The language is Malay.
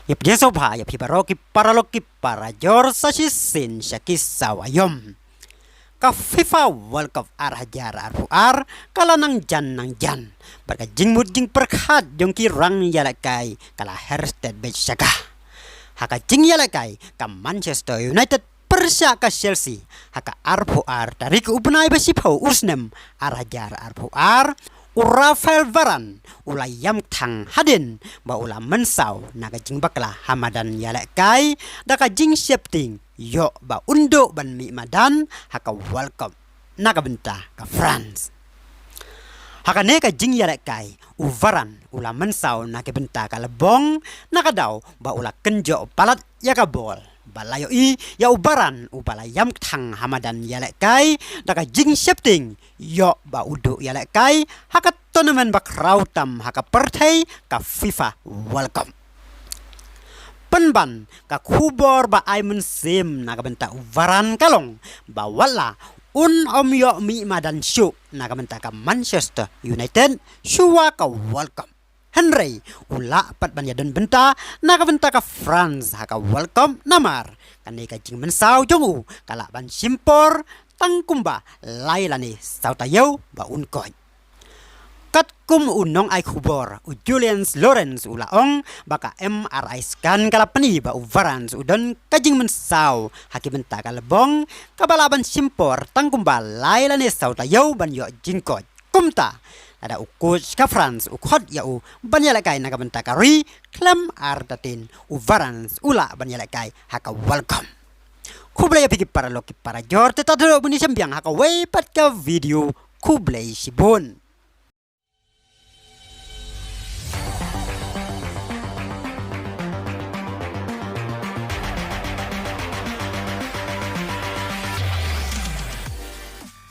Yap jeso bha yap hibaroki paraloki parajor sasisin syakis sawayom. Ka FIFA World Cup hajar ar kala nang jan barka jingmut jing perkhat jongki rang yalakai kala Hersted Bechaka haka jing yalakai ka Manchester United persya ka Chelsea haka dari ke upnai besipau usnem hajar Rafael Varane ulayam thang hadin ba ulam mensau naga jing bakla hamadan yalakai daka jing shifting yo ba undo ban mi madan haka World Cup naga benta ka France haka neka jing yalakai Varane ulam mensau naga benta ka lebong naga daw ba ula kenjo palat ya ka bol balayo ya Varane ubalayam thang hamadan yalakai daka jing shifting yo ba udo yalakai haka tournament ba krautam haka pertai ka FIFA World Cup penban ka kubor ba ay mensim naga benta Varane kalong ba wala yo mi madan syu naga benta ka Manchester United syua ka World Cup Henry ula pat banyadon benta naga benta ka France haka World Cup namar kaneka jing mensau jongu kala ban simpor tangkumba lailani sautayo ba unkoj kat kum unong ay kubor Julian Lawrence ulaong baka MRI scan kala pani ba Varane udon kajing mensau haki benta ka lebong kabalaban simpor tangkumba lailani sautayo ban yo jingkoj kumta ada ukut ka France ukot ya banyalakai naga benta ka ri klem ardatin Varane ula banyalakai haka welcome kublay pigi para loki para jor teta dolo buni sembiang haka way pat ka video kublay sibon